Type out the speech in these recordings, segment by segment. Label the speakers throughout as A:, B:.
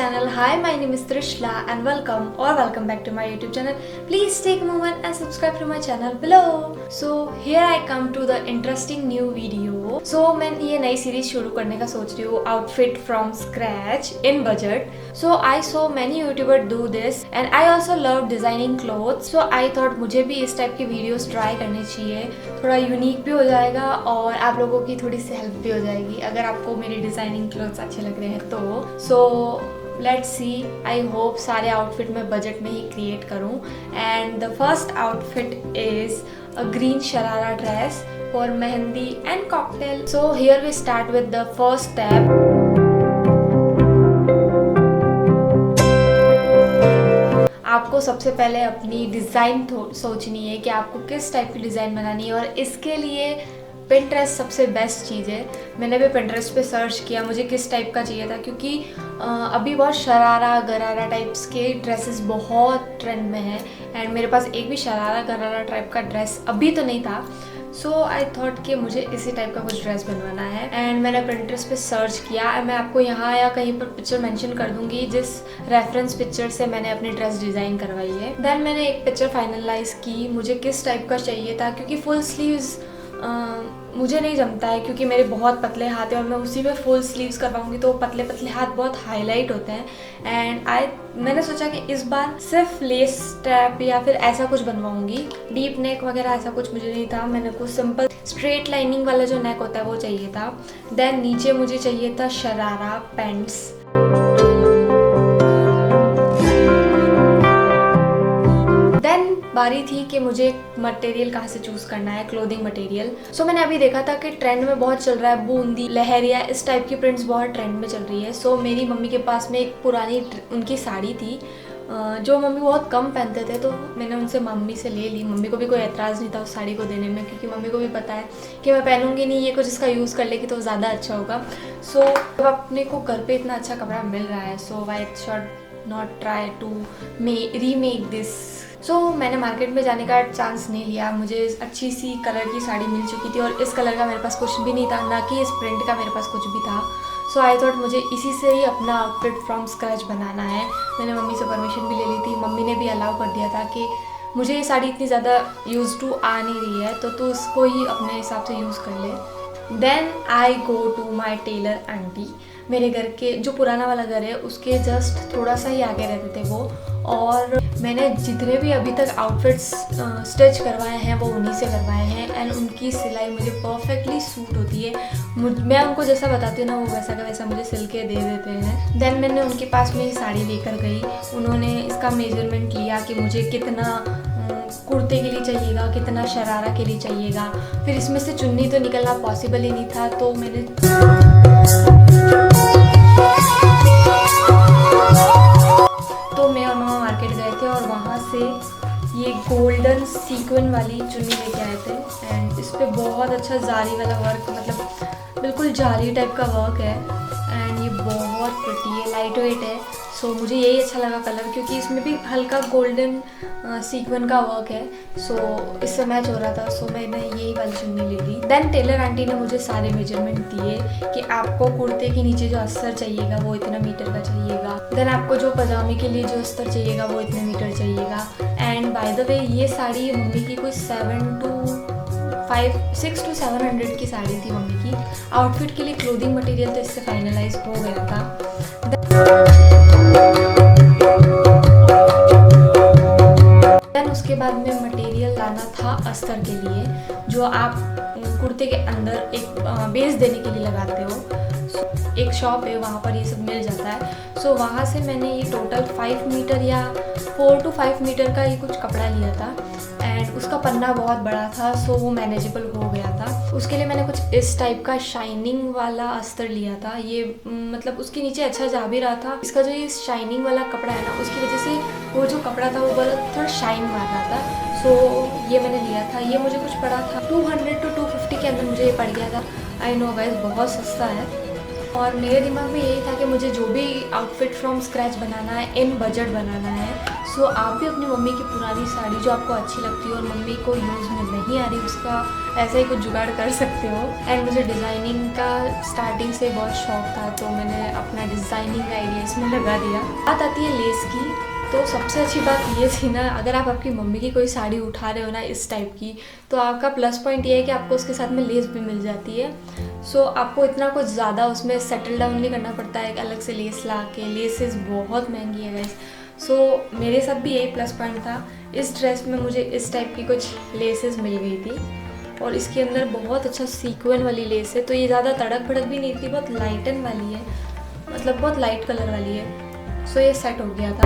A: channel. Hi, my name is Trishla and welcome back to my YouTube channel. Please take a moment and subscribe to my channel below. So here I come to the interesting new video. So मैं ये नई series शुरू करने का सोच रही हूँ, outfit from scratch in budget. So I saw many YouTubers do this and I also love designing clothes. So I thought मुझे भी इस टाइप की वीडियोस ट्राई करनी चाहिए, थोड़ा यूनिक भी हो जाएगा और आप लोगों की थोड़ी सी हेल्प भी हो जाएगी अगर आपको मेरी डिजाइनिंग क्लोथ्स अच्छे लग रहे हैं तो. So let's see, I hope सारे आउटफिट मैं बजट में ही क्रिएट करूं. And the first outfit is a green sharara dress for mehndi and cocktail. So here we start with the first step. आपको सबसे पहले अपनी डिज़ाइन सोचनी है कि आपको किस टाइप की डिज़ाइन बनानी है और इसके लिए पिंटरेस्ट सबसे बेस्ट चीज़ है. मैंने भी पिंटरेस्ट पे सर्च किया मुझे किस टाइप का चाहिए था क्योंकि अभी बहुत शरारा गरारा टाइप्स के ड्रेसेस बहुत ट्रेंड में है एंड मेरे पास एक भी शरारा गरारा टाइप का ड्रेस अभी तो नहीं था. सो आई थॉट कि मुझे इसी टाइप का कुछ ड्रेस बनवाना है एंड मैंने पिंटरेस्ट पे सर्च किया. मैं आपको यहाँ या कहीं पर पिक्चर मेंशन कर दूंगी जिस रेफरेंस पिक्चर से मैंने अपनी ड्रेस डिज़ाइन करवाई है. देन मैंने एक पिक्चर फाइनलाइज की मुझे किस टाइप का चाहिए था क्योंकि फुल स्लीव्स मुझे नहीं जमता है क्योंकि मेरे बहुत पतले हाथ हैं और मैं उसी में फुल स्लीव्स करवाऊंगी तो पतले पतले हाथ बहुत हाईलाइट होते हैं. एंड मैंने सोचा कि इस बार सिर्फ लेस स्ट्रैप या फिर ऐसा कुछ बनवाऊंगी. डीप नेक वगैरह ऐसा कुछ मुझे नहीं था. मैंने कुछ सिंपल स्ट्रेट लाइनिंग वाला जो नेक होता है वो चाहिए था. देन नीचे मुझे चाहिए था शरारा पैंट्स. बारी थी कि मुझे मटेरियल कहाँ से चूज़ करना है, क्लोथिंग मटेरियल. सो मैंने अभी देखा था कि ट्रेंड में बहुत चल रहा है बूंदी लहरिया, इस टाइप की प्रिंट्स बहुत ट्रेंड में चल रही है. सो मेरी मम्मी के पास में एक पुरानी उनकी साड़ी थी जो मम्मी बहुत कम पहनते थे तो मैंने उनसे मम्मी से ले ली. मम्मी को भी कोई एतराज़ नहीं था उस साड़ी को देने में क्योंकि मम्मी को भी पता है कि मैं पहनूंगी नहीं, ये कुछ इसका यूज़ कर लेगी तो ज़्यादा अच्छा होगा. सो जब अपने को घर पे इतना अच्छा कपड़ा मिल रहा है so why should not try to remake this. So मैंने मार्केट में जाने का चांस नहीं लिया. मुझे अच्छी सी कलर की साड़ी मिल चुकी थी और इस कलर का मेरे पास कुछ भी नहीं था, ना कि इस प्रिंट का मेरे पास कुछ भी था. सो आई थॉट मुझे इसी से ही अपना आउटफिट फ्रॉम स्क्रैच बनाना है. मैंने मम्मी से परमिशन भी ले ली थी. मम्मी ने भी अलाउ कर दिया था कि मुझे ये साड़ी इतनी ज़्यादा यूज़ टू आ नहीं रही है तो तू इसको ही अपने हिसाब से यूज़ कर ले. Then I go to my tailor aunty. मेरे घर के जो पुराना वाला घर है उसके जस्ट थोड़ा सा ही आगे रहते थे वो, और मैंने जितने भी अभी तक आउटफिट्स स्टिच करवाए हैं वो उन्हीं से करवाए हैं एंड उनकी सिलाई मुझे परफेक्टली सूट होती है. मैं उनको जैसा बताती हूँ ना वो वैसा का वैसा मुझे सिल के दे देते हैं. देन मैंने उनके पास में ही साड़ी लेकर गई. उन्होंने इसका मेजरमेंट लिया कि मुझे कितना कुर्ते के लिए चाहिएगा, कितना शरारा के लिए चाहिएगा. फिर इसमें से चुन्नी तो निकलना पॉसिबल ही नहीं था तो मैंने मैं और मामा मार्केट गए थे और वहाँ से ये गोल्डन सीक्वेंस वाली चुन्नी लेके आए थे एंड इस पर बहुत अच्छा जाली वाला वर्क, मतलब बिल्कुल जाली टाइप का वर्क है एंड ये बहुत प्रिटी है, लाइट वेट है. सो मुझे यही अच्छा लगा कलर क्योंकि इसमें भी हल्का गोल्डन सीक्वेंस का वर्क है. सो इससे मैच हो रहा था सो मैंने यही वाली चुन्नी ले ली. देन टेलर आंटी ने मुझे सारे मेजरमेंट दिए कि आपको कुर्ते के नीचे जो अस्तर चाहिएगा वो इतना मीटर का चाहिएगा. देन आपको जो पजामे के लिए जो अस्तर चाहिएगा वो इतने मीटर चाहिएगा. एंड बाय द वे ये साड़ी मम्मी की कोई 6 to 700 की साड़ी थी मम्मी की. आउटफिट के लिए क्लोथिंग मटेरियल तो इससे फाइनलाइज हो गया था. देन उसके बाद में मटेरियल लाना था अस्तर के लिए जो आप कुर्ते के अंदर एक बेस देने के लिए लगाते हो. एक शॉप है वहाँ पर ये सब मिल जाता है. सो वहाँ से मैंने ये टोटल 5 मीटर या 4 to 5 मीटर का ये कुछ कपड़ा लिया था एंड उसका पन्ना बहुत बड़ा था सो वो मैनेजेबल हो गया था. उसके लिए मैंने कुछ इस टाइप का शाइनिंग वाला अस्तर लिया था. ये मतलब उसके नीचे अच्छा जा भी रहा था. इसका जो ये शाइनिंग वाला कपड़ा है ना उसकी वजह से वो जो कपड़ा था वो थोड़ा शाइन मार रहा था. सो ये मैंने लिया था. ये मुझे कुछ पड़ा था 200 to 250 के अंदर मुझे ये पड़ गया था. आई नो गाइस बहुत सस्ता है और मेरे दिमाग में यही था कि मुझे जो भी आउटफिट फ्रॉम स्क्रैच बनाना है इन बजट बनाना है. सो सो आप भी अपनी मम्मी की पुरानी साड़ी जो आपको अच्छी लगती है और मम्मी को यूज़ में नहीं आ रही, उसका ऐसा ही कुछ जुगाड़ कर सकते हो। एंड मुझे डिज़ाइनिंग का स्टार्टिंग से बहुत शौक था, तो मैंने अपना डिज़ाइनिंग का आइडिया इसमें लगा दिया। बात आती है लेस की, तो सबसे अच्छी बात ये थी ना, अगर आप आपकी मम्मी की कोई साड़ी उठा रहे हो ना इस टाइप की, तो आपका प्लस पॉइंट ये है कि आपको उसके साथ में लेस भी मिल जाती है। सो आपको इतना कुछ ज़्यादा उसमें सेटल डाउन नहीं करना पड़ता है, अलग से लेस ला के। लेसेस बहुत महंगी है गाइस। सो मेरे साथ भी यही प्लस पॉइंट था। इस ड्रेस में मुझे इस टाइप की कुछ लेसेस मिल गई थी और इसके अंदर बहुत अच्छा सीक्वेंस वाली लेस है, तो ये ज़्यादा तड़क भड़क भी नहीं थी, बहुत लाइटन वाली है, मतलब बहुत लाइट कलर वाली है। सो ये सेट हो गया था।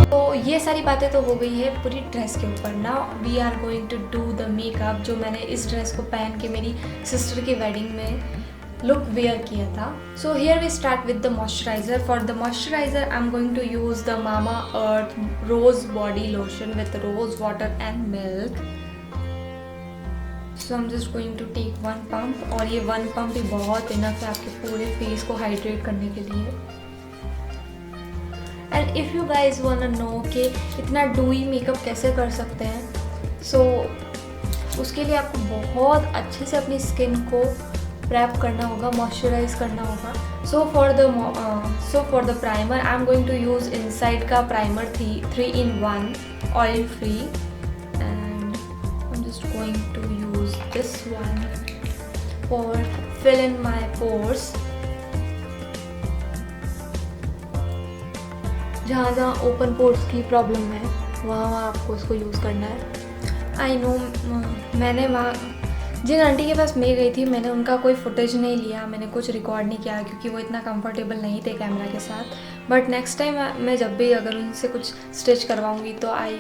A: तो ये सारी बातें तो हो गई है पूरी ड्रेस के ऊपर। Now we are going to do the makeup, जो मैंने इस ड्रेस को पहन के मेरी सिस्टर की वेडिंग में लुक वेयर किया था। So here we start with the moisturiser. For the moisturiser I am going to use the Mama Earth rose body lotion with rose water and milk. So I am just going to take 1 pump, और ये 1 pump ही बहुत enough है आपके पूरे face को hydrate करने के लिए। And if you guys want to know कि इतना डूई मेकअप कैसे कर सकते हैं, सो उसके लिए आपको बहुत अच्छे से अपनी स्किन को प्रैप करना होगा, मॉइस्चराइज करना होगा। So for the primer I am going to use inside का primer 3-in-1 oil free, and I am just going to use this one for fill in my pores. जहाँ जहाँ open pores की problem है वहाँ आपको इसको use करना है। आई नो मैंने वहाँ जिन आंटी के पास मैं गई थी, मैंने उनका कोई फुटेज नहीं लिया, मैंने कुछ रिकॉर्ड नहीं किया क्योंकि वो इतना कंफर्टेबल नहीं थे कैमरा के साथ। बट नेक्स्ट टाइम मैं जब भी अगर उनसे कुछ स्टिच करवाऊँगी तो I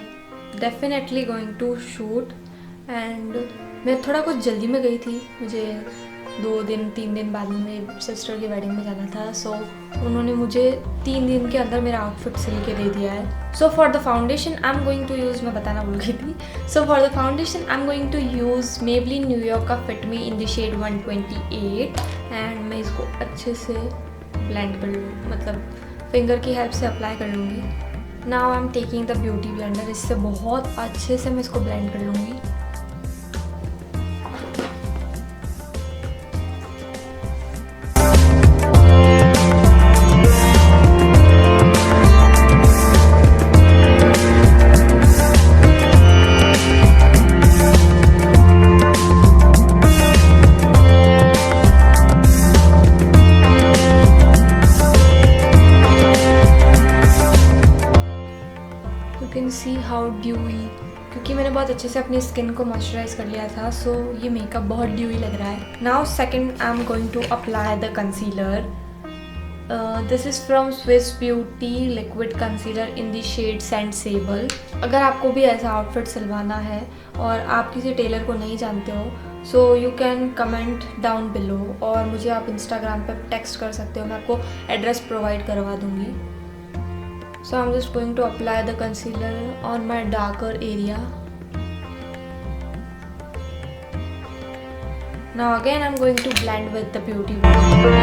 A: definitely going to shoot. And मैं थोड़ा कुछ जल्दी में गई थी, मुझे 2-3 दिन बाद में मेरी सिस्टर की वेडिंग में जाना था। सो उन्होंने मुझे 3 दिन के अंदर मेरा आउटफिट सिल के दे दिया है। So for the foundation I am going to use, मैं बताना भूल गई थी। So for the foundation I am going to use Maybelline New York का fit me in the shade 128, and मैं इसको अच्छे से ब्लेंड कर लूँ, मतलब फिंगर की हेल्प से अप्लाई कर लूँगी। Now I am taking the beauty blender, इससे बहुत अच्छे से मैं इसको ब्लेंड कर लूँगी। सी हाउ ड्यूई, क्योंकि मैंने बहुत अच्छे से अपनी स्किन को मॉइस्चराइज कर लिया था। सो ये मेकअप बहुत ड्यूई लग रहा है। Now second I am going to apply the concealer. This is from Swiss beauty liquid concealer in the shade sand sable. अगर आपको भी ऐसा आउटफिट सिलवाना है और आप किसी टेलर को नहीं जानते हो, so you can comment down below, और मुझे आप इंस्टाग्राम पे टेक्स्ट कर सकते हो, मैं आपको एड्रेस प्रोवाइड करवा दूँगी। So I'm just going to apply the concealer on my darker area. Now again I'm going to blend with the beauty blender.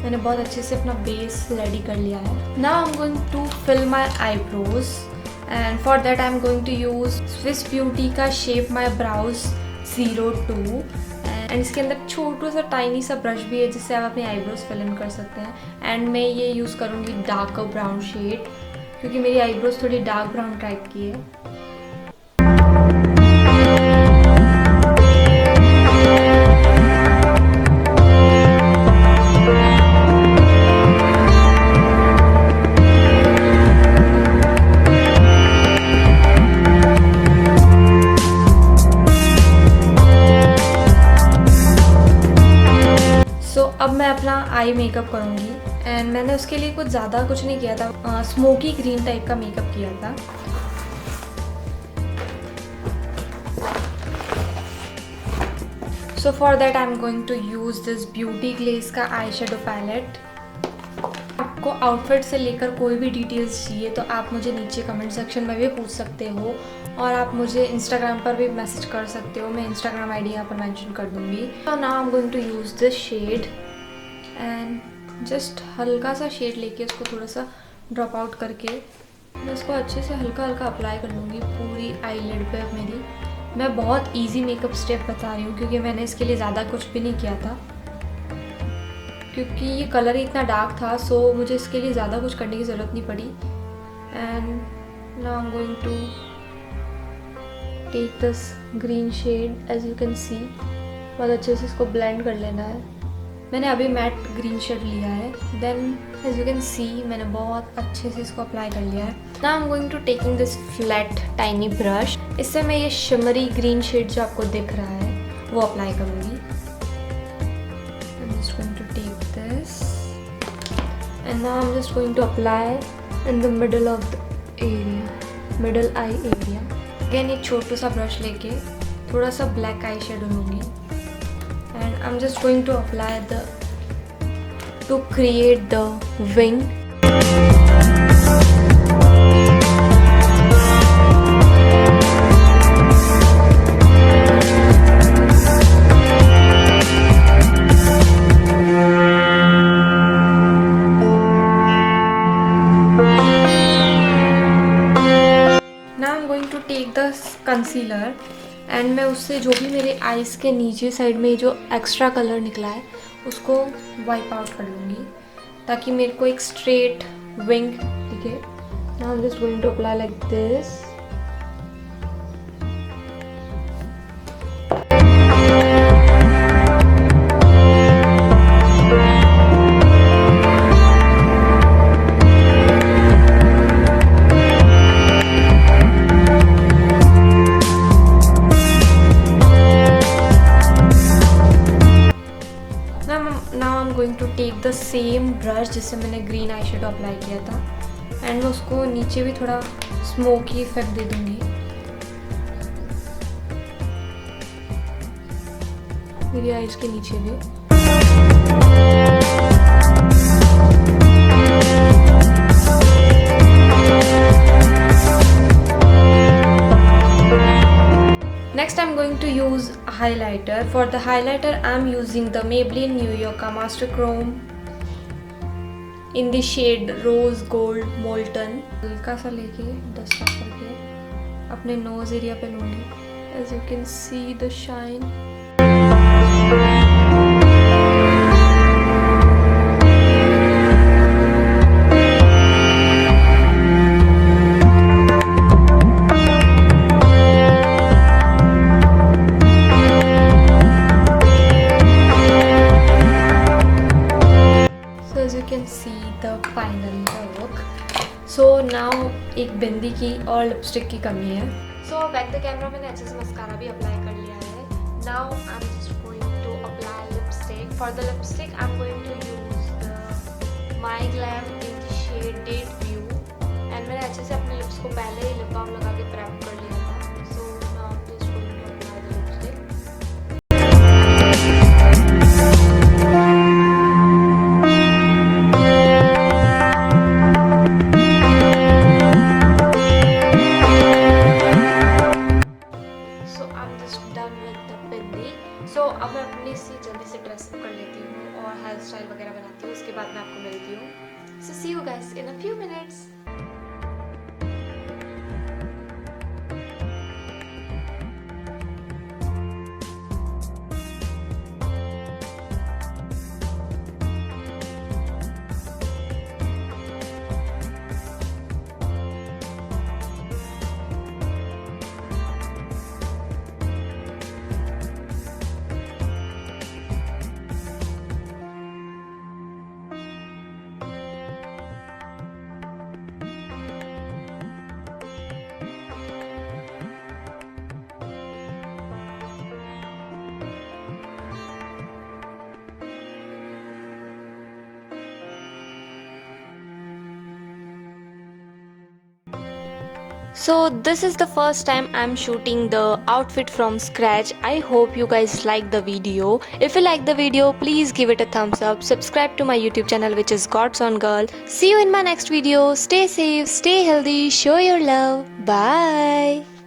A: मैंने बहुत अच्छे से अपना बेस रेडी कर लिया है। Now I am going to fill my eyebrows, and for that I am going to use Swiss Beauty का shape my brows 02, एंड इसके अंदर छोटा सा टाइनी सा ब्रश भी है जिससे आप अपनी आईब्रोज फिल इन कर सकते हैं। एंड मैं ये यूज़ करूँगी डार्क ब्राउन शेड, क्योंकि मेरी आईब्रोज थोड़ी डार्क ब्राउन टाइप की है। अब मैं अपना आई मेकअप करूँगी, एंड मैंने उसके लिए कुछ नहीं किया था, स्मोकी ग्रीन टाइप का मेकअप किया था। So for that I am going to use this beauty glaze का आई शेडो पैलेट। आपको आउटफिट से लेकर कोई भी डिटेल्स चाहिए तो आप मुझे नीचे कमेंट सेक्शन में भी पूछ सकते हो, और आप मुझे इंस्टाग्राम पर भी मैसेज कर सकते हो। मैं इंस्टाग्राम आईडी यहाँ पर मेंशन कर दूँगी। तो now I am going to use this shade and just हल्का सा शेड लेके उसको थोड़ा सा ड्रॉप आउट करके मैं इसको अच्छे से हल्का हल्का अप्लाई कर लूँगी पूरी आईलिड पे मेरी। मैं बहुत इजी मेकअप स्टेप बता रही हूँ क्योंकि मैंने इसके लिए ज़्यादा कुछ भी नहीं किया था, क्योंकि ये कलर ही इतना डार्क था, सो मुझे इसके लिए ज़्यादा कुछ करने की ज़रूरत नहीं पड़ी। And now I am going to take this green shade, as you can see बहुत अच्छे से इसको ब्लेंड कर लेना है। मैंने अभी मैट ग्रीन शेड लिया है, then as you can see मैंने बहुत अच्छे से इसको अप्लाई कर लिया है। Now I am going to taking this flat tiny brush, इससे मैं ये शिमरी ग्रीन शेड जो आपको दिख रहा है वो अप्लाई करूँगी। I'm just going to take this and now I'm just going to apply in the middle of the area, middle eye area. Again एक छोटू सा ब्रश लेके थोड़ा सा ब्लैक आई शेडो लूँगी and I'm just going to apply to create the wing. Take the concealer and मैं उससे जो भी मेरे आईज के नीचे साइड में जो एक्स्ट्रा कलर निकला है उसको वाइप आउट कर लूँगी ताकि मेरे को एक स्ट्रेट विंग दिखे। Now I am just going to apply like this. Going to take the same brush जिससे मैंने ग्रीन आई शेडो अप्लाई किया था एंड मैं उसको नीचे भी थोड़ा स्मोकी इफेक्ट दे दूंगी मेरी आईज के नीचे भी। Next I'm going to use a highlighter. For the highlighter I'm using the Maybelline New York Master Chrome in the shade Rose Gold Molten। हल्का सा लेके डस्ट करके अपने नोज एरिया पे लूँगी। As you can see the shine। The final look. So now एक बिंदी की और लिपस्टिक की कमी है। So बैक द कैमरा मैंने अच्छे से मस्कारा भी अप्लाई कर लिया है। Now I'm just going to apply lipstick. For the lipstick I'm going to use the My Glam in the shade Date View. And मैंने अच्छे से अपने लिप्स को पहले ही लिप बाम लगा के प्रेप कर लिया था। So now I'm just going to apply the lipstick. सो अब मैं अपनी से जल्दी से ड्रेस कर लेती हूँ और हेयर स्टाइल वगैरह बनाती हूँ, उसके बाद मैं आपको मिलती हूँ। So see you guys in a few minutes. So this is the first time I'm shooting the outfit from scratch. I hope you guys like the video. If you like the video, please give it a thumbs up. Subscribe to my YouTube channel, which is God's Own Girl. See you in my next video. Stay safe, stay healthy, show your love. Bye.